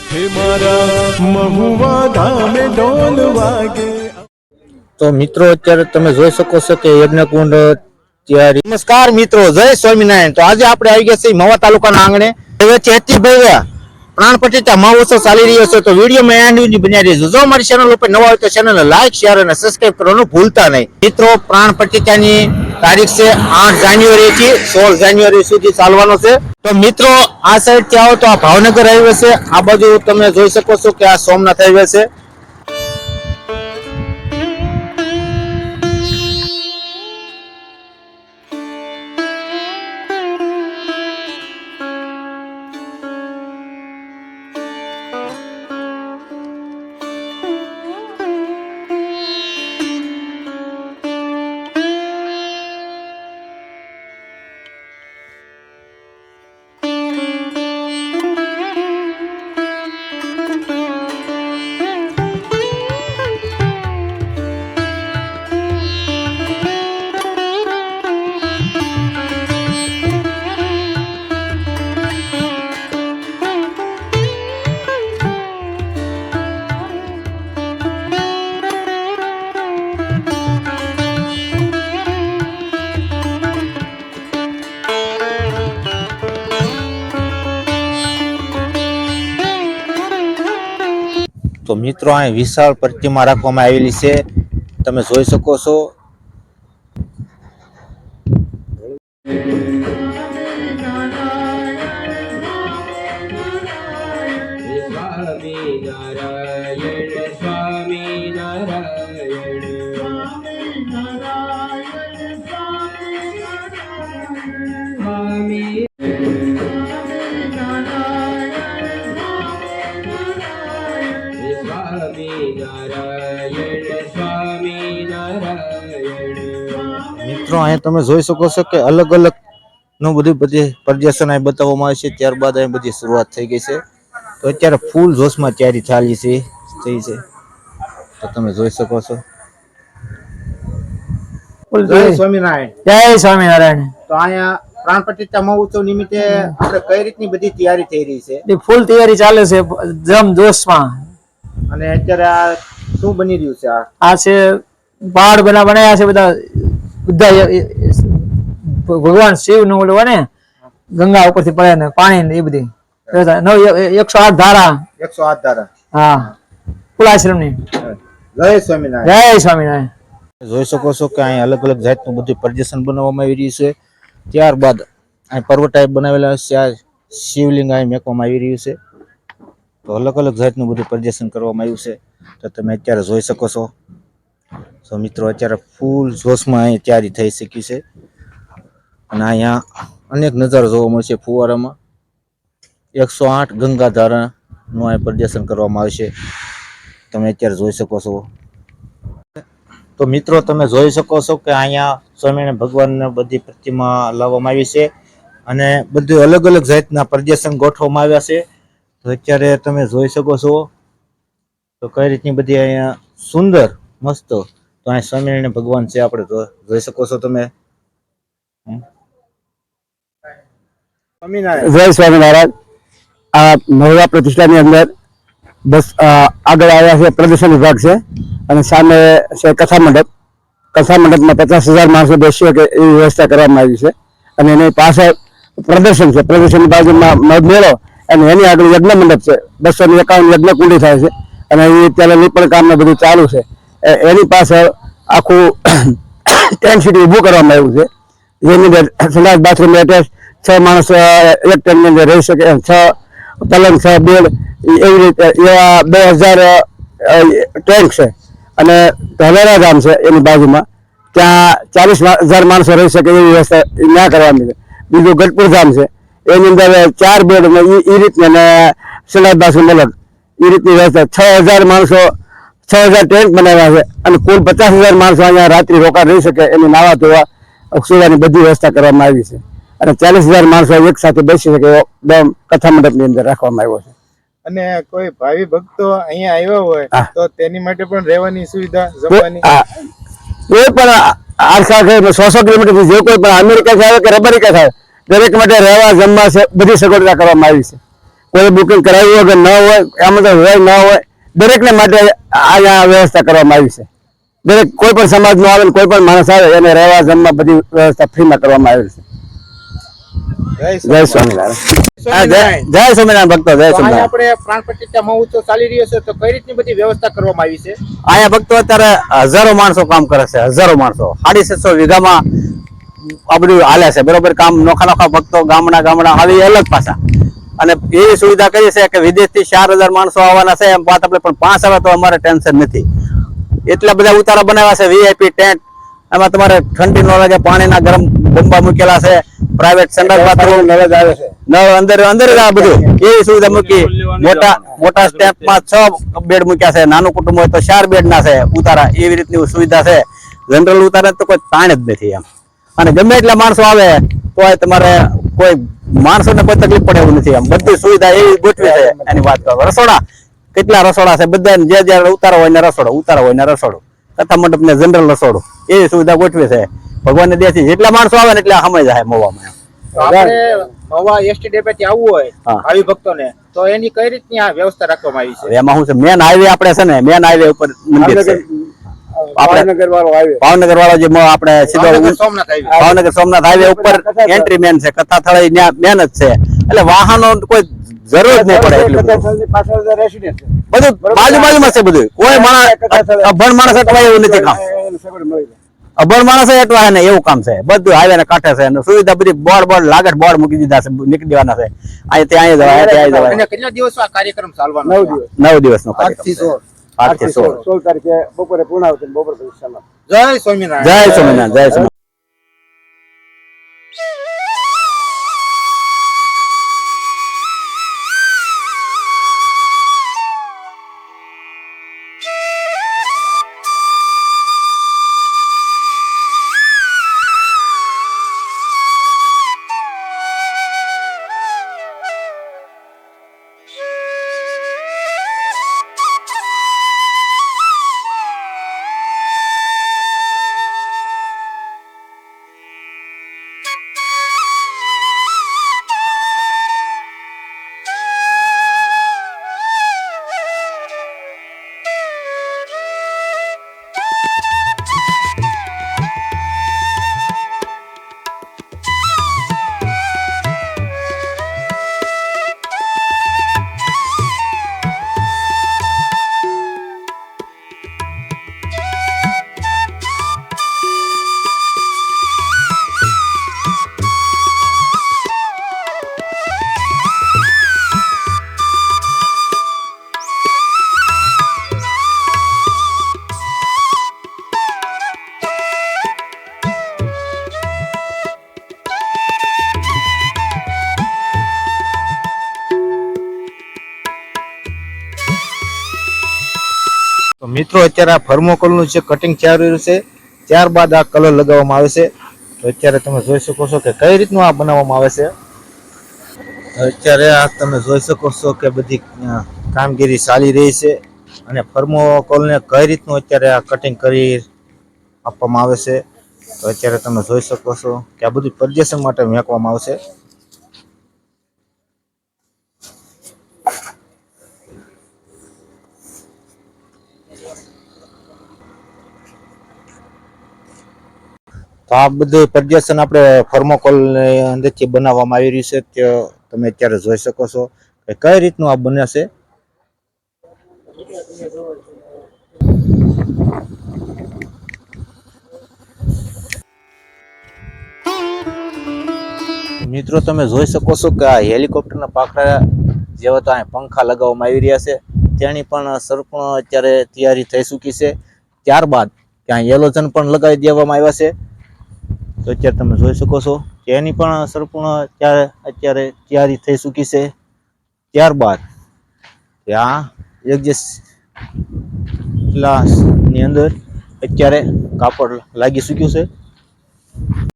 તો મિત્રો અત્યારે તમે જોઈ શકો છો કે યજ્ઞકુંડ તૈયારી. નમસ્કાર મિત્રો, જય સ્વામિનારાયણ. તો આજે આપણે આવી ગયા છીએ મવા તાલુકાના આંગણે. પ્રાણ પ્રતિષ્ઠા મહોત્સવ ચાલી રહ્યો છે. તો વિડીયોમાં એન્ડ સુધી બન્યા રહેજો. જો અમારી ચેનલ ઉપર નવા હોય તો ચેનલને લાઈક, શેર અને સબસ્ક્રાઇબ કરવાનું ભૂલતા નહીં. મિત્રો, પ્રાણ પ્રતિષ્ઠાની તારીખ છે 8 જાન્યુઆરી થી 16 જાન્યુઆરી સુધી ચાલવાનો છે. તો મિત્રો, આ સાઈડ થી આવો તો આ ભાવનગર હાઈવે છે. આ બાજુ તમે જોઈ શકો છો કે આ સોમનાથ હાઈવે છે. તો મિત્રો, અહીં વિશાળ પ્રતિમા રાખવામાં આવેલી છે, તમે જોઈ શકો છો. મિત્રો, અહીંયા તમે જોઈ શકો છો કે અલગ અલગ નું બધી પ્રદર્શન અહીં બતાવવામાં આવે છે. ત્યારબાદ અહીં બધી શરૂઆત થઈ ગઈ છે. તો અત્યારે ફૂલ જોશમાં તૈયારી ચાલી છે થઈ છે. તો તમે જોઈ શકો છો. જય સ્વામિનારાયણ. જય સ્વામિનારાયણ. તો અહીંયા પ્રાણ પ્રતિષ્ઠા મહોત્સવ નિમિત્તે આપણે કઈ રીતની બધી તૈયારી થઈ રહી છે? ફૂલ તૈયારી ચાલે છે જમ જોશમાં. અને અત્યારે આ શું બની રહ્યું છે? આ છે પહાડ બનાવ્યા છે બધા ભગવાન શિવ નું ઓલું ને ગંગા ઉપરથી પડે ને પાણી ને એ બધી 108 ધારા. 108 ધારા. હા, કુલાશ્રમ ની. જય સ્વામિનારાયણ. જય સ્વામિનારાયણ. જોઈ શકો છો કે અહીં અલગ અલગ જાતનું બધું પ્રદર્શન બનાવવામાં આવી રહ્યું છે. ત્યારબાદ અહીં પર્વત ટાઈપ બનાવેલા છે. આ શિવલિંગ અહીં મેકવામાં આવી રહ્યું છે. તો અલગ અલગ જાતનું બધું પ્રદર્શન કરવામાં આવ્યું છે. તો તમે અત્યારે જોઈ શકો છો. તો મિત્રો, અત્યારે ફૂલ જોશમાં અહીં તૈયારી થઈ શકી છે. અને અહીંયા અનેક નજારો જોવા મળશે. ફુવારામાં 108 ગંગા ધારાનું અહીં પ્રદર્શન કરવામાં આવશે. તમે અત્યારે જોઈ શકો છો. તો મિત્રો, તમે જોઈ શકો છો કે અહીંયા સ્વામિનારાયણ ભગવાનને બધી પ્રતિમા લાવવામાં આવી છે. અને બધું અલગ અલગ જાતના પ્રદર્શન ગોઠવવામાં આવ્યા છે. તો અત્યારે તમે જોઈ શકો છો તો કઈ રીતની બધી અહીંયા સુંદર મસ્ત. તો અહીં સ્વામિનારાયણ ભગવાન છે, આપણે જોઈ શકો છો તમે. જય સ્વામિનારાયણ. આ મહુવા પ્રતિષ્ઠાની અંદર બસ આગળ આવ્યા છે પ્રદર્શન વિભાગ છે અને સામે છે કથા મંડપ. કથા મંડપમાં 50,000 માણસો બેસી શકે એવી વ્યવસ્થા કરવામાં આવી છે. અને એની પાછળ પ્રદર્શન છે. પ્રદર્શનની બાજુમાં મેળો અને એની આગળ યજ્ઞ મંડપ છે. 251 યજ્ઞ કુંડી થાય છે અને એ અત્યારે લીપણ કામ બધું ચાલુ છે. એની પાછળ આખું ટેન્ટ સિટી ઊભું કરવામાં આવ્યું છે, જેની અંદર સંડાસ બાથરૂમ એટેચ 6 માણસ એક ટેન્ટની અંદર રહી શકે. 6 પલંગ, 6 બેડ એવી રીતે એવા 2000 ટેન્ટ છે. અને ધલેરા ગામ છે એની બાજુમાં, ત્યાં 40,000 માણસો રહી શકે એવી વ્યવસ્થા ના કરવાની છે. બીજું ગઢપુર ગામ છે, એની અંદર 4 બેડ એ રીતની અને સંડાસ બાથરૂમ અલગ એ રીતની વ્યવસ્થા. 6,000 માણસો 6,000 ટેન્ટ બનાવ્યા છે અને કુલ 50,000 માણસો અહીંયા રાત્રિ રોકાણ રહી શકે એની નાવા ધોવા સુવાની બધી વ્યવસ્થા કરવામાં આવી છે. અને 40,000 માણસો એક સાથે બેસી શકે એવો કથા મંડપની અંદર રાખવામાં આવ્યો છે. અને કોઈ ભાવિ ભક્તો અહીંયા આવ્યા હોય તો તેની માટે પણ રહેવાની સુવિધા, જમવાની કોઈ પણ આખા 100 કિલોમીટર જે કોઈ પણ અમેરિકા થાય કે રબારિકા થાય દરેક માટે રહેવા જમવા બધી સગવડતા કરવામાં આવી છે. કોઈ બુકિંગ કરાવ્યું વગર ન હોય, એમાં તો હોય ન હોય, દરેકને માટે આ વ્યવસ્થા કરવામાં આવી છે. દરેક કોઈ પણ સમાજનો આવે ને કોઈ પણ માણસ આવે એને રહેવા જમવા બધી વ્યવસ્થા ફ્રીમાં કરવામાં આવી છે. જય સ્વામિનારાયણ. જય સ્વામિનારાયણ ભક્તો, જય સ્વામિનારાયણ. આપણે પ્રાણ પ્રતિષ્ઠા મહોત્સવ ચાલી રહ્યો છે, તો કઈ રીતની બધી વ્યવસ્થા કરવામાં આવી છે? અહીંયા ભક્તો અત્યારે હજારો માણસો કામ કરે છે, હજારો માણસો 650 વીઘામાં આ બધું હાલે છે. બરોબર, કામ નોખા નોખા ભક્તો ગામડા આવી અલગ પાછા. અને એવી સુવિધા કરી છે કે વિદેશથી 4000 માણસો આવવાના છે, એમ વાત આપણે પણ 5 આવે તો અમારે ટેન્શન નથી. એટલા બધા ઉતારા બનાવ્યા છે, VIP ટેન્ટ. એમાં તમારે ઠંડી ન લાગે, પાણીના ગરમ બંબા મૂકેલા છે, પ્રાઇવેટ સંડાસ બાથરૂમ, નળ અંદર આ બધું એવી સુવિધા મૂકી. મોટા સ્ટેપમાં 6 બેડ મૂક્યા છે, નાનું કુટુંબ હોય તો 4 બેડ ના છે ઉતારા, એવી રીતની સુવિધા છે. જનરલ ઉતારા તો કોઈ તાણ જ નથી એમ. અને ગમે એટલા માણસો આવે તો તમારે કોઈ માણસોને કોઈ તકલીફ પડે એવું નથી એમ. બધી સુવિધા એવી ગોઠવી છે. એની વાત કરો, રસોડા કેટલા રસોડા છે, બધા જે ઉતારો હોય ને રસોડો, ઉતારો હોય ને રસોડો, કથા મંડપ ને જનરલ રસોડું, એવી સુવિધા ગોઠવી છે. ભગવાન ને દેથી જેટલા માણસો આવે ને એટલે સમય જાય મોવામાં. આપણે મહુવા એસટી ડેપોથી આવવું હોય આવી ભક્તોને, તો એની કઈ રીતની આ વ્યવસ્થા રાખવામાં આવી છે? એમાં શું છે, મેન હાઈવે આપણે છે ને, મેન હાઈવે ઉપર મંદિર છે. ભાવનગર વાળો જે આપણે સીધો સોમનાથ આવી ભાવનગર સોમનાથ હાઈવે ઉપર એન્ટ્રી મેન છે. કથા સ્થળ મેન જ છે, એટલે વાહનો કોઈ જરૂર જ નહીં પડે. એટલું બધું બાજુમાં છે બધું. કોઈ માણસ અભણ માણસ અટવાય એવું નથી કામ. અભણ માણસ અટવાય ને એવું કામ છે. બધું હાઈવે ને કાંઠે છે. અને સુવિધા બધી બોર્ડ લાગત બોર્ડ મૂકી દીધા છે, નીકળી દેવાના છે. અહીંયા જવાય. કેટલા દિવસ આ કાર્યક્રમ ચાલવાનો? 9 દિવસનો કાર્યક્રમ. 8 થી 16 તારીખે બપોરે પૂર્ણાવતી, બપોરે પછી સમાપ્ત. જય સ્વામિનારાયણ. જય સ્વામિનારાયણ. જય સ્વામિનારાયણ. તો મિત્રો અત્યારે આ થર્મોકોલનું જે કટિંગ ચાલી રહ્યું છે, ત્યારબાદ આ કલર લગાવવામાં આવે છે. તો અત્યારે તમે જોઈ શકો છો કે કઈ રીતનું આ બનાવવામાં આવે છે. અત્યારે આ તમે જોઈ શકો છો કે બધી કામગીરી ચાલી રહી છે, અને થર્મોકોલને કઈ રીતનું અત્યારે આ કટિંગ કરી આપવામાં આવે છે. તો અત્યારે તમે જોઈ શકો છો કે આ બધું પ્રદર્શન માટે મેકવામાં આવશે. તો આ બધું પ્રદર્શન આપણે થર્મોકોલ અંદરથી બનાવવામાં આવી રહ્યું છે, તે તમે અત્યારે જોઈ શકો છો કે કઈ રીતનું આ બને છે. મિત્રો તમે જોઈ શકો છો કે આ હેલિકોપ્ટરના પાખરા જેવા તો અહીં પંખા લગાવવામાં આવી રહ્યા છે, તેની પણ સંપૂર્ણ અત્યારે તૈયારી થઈ ચૂકી છે. ત્યારબાદ ત્યાં હેલોજન પણ લગાવી દેવામાં આવ્યા છે. તો અત્યારે તમે જોઈ શકો છો કે એની પણ સંપૂર્ણ અત્યારે તૈયારી થઈ ચૂકી છે. ત્યારબાદ ત્યાં ની અંદર અત્યારે કાપડ લાગી ચૂક્યું છે.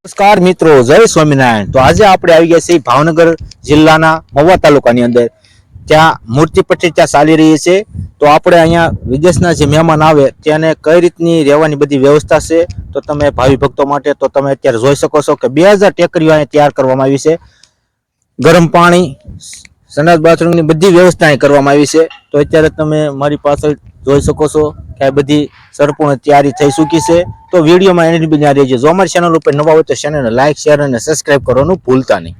નમસ્કાર મિત્રો, જય સ્વામિનારાયણ. તો આજે આપણે આવી ગયા છીએ ભાવનગર જિલ્લાના મહુવા તાલુકાની અંદર. ત્યાં મૂર્તિ પ્રતિષ્ઠા ચાલી રહી છે. તો આપણે અહીંયા વિદેશના જે મહેમાન આવે તેને કઈ રીતની રહેવાની બધી વ્યવસ્થા છે, તો તમે ભાવિ ભક્તો માટે તો તમે અત્યારે જોઈ શકો છો કે 2000 ટેકરીઓ અહીંયા તૈયાર કરવામાં આવી છે. ગરમ પાણી, સંડાસ બાથરૂમની બધી વ્યવસ્થા અહીં કરવામાં આવી છે. તો અત્યારે તમે મારી પાછળ જોઈ શકો છો કે આ બધી સંપૂર્ણ તૈયારી થઈ ચૂકી છે. તો વિડીયોમાં એની બન્યા રહેજો. જો અમારી ચેનલ ઉપર નવા હોય તો ચેનલને લાઈક, શેર અને સબસ્ક્રાઇબ કરવાનું ભૂલતા નહીં.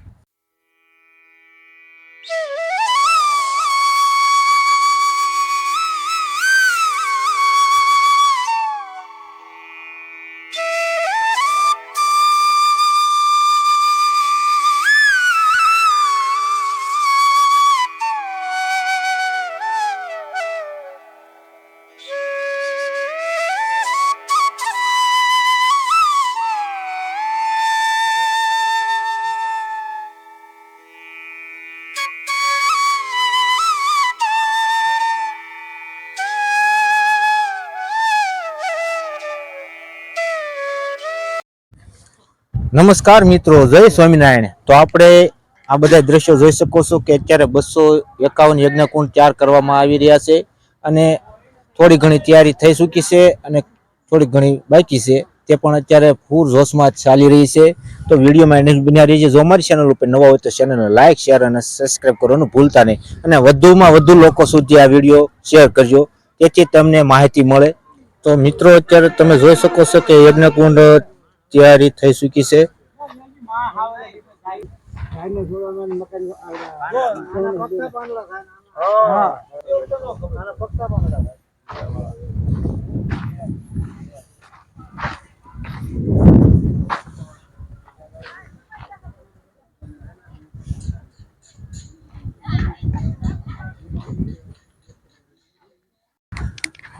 નમસ્કાર મિત્રો, જય સ્વામિનારાયણ. તો આપણે આ બધા દ્રશ્યો જોઈ શકો છો કે અત્યારે 251 યજ્ઞકુંડ તૈયાર કરવામાં આવી રહ્યા છે અને થોડી ઘણી તૈયારી થઈ ચૂકી છે અને થોડી ઘણી બાકી છે. તે પણ અત્યારે પૂર જોશમાં ચાલી રહી છે. તો વિડીયોમાં એને બન્યા રહીજો. જો અમારી ચેનલ ઉપર નવા હોય તો ચેનલને લાઈક, શેર અને સબસ્ક્રાઇબ કરવાનું ભૂલતા નહીં અને વધુમાં વધુ લોકો સુધી આ વિડીયો શેર કરજો તેથી તમને માહિતી મળે. તો મિત્રો અત્યારે તમે જોઈ શકો છો કે યજ્ઞકુંડ તૈયારી થઈ ચૂકી છે.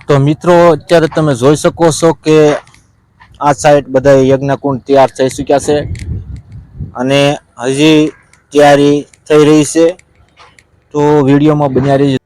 તો મિત્રો અત્યારે તમે જોઈ શકો છો કે આ સાઈડ બધા યજ્ઞકુંડ તૈયાર થઈ ચૂક્યા છે અને હજી તૈયારી થઈ રહી છે. તો વિડીયોમાં બન્યા રહેજો.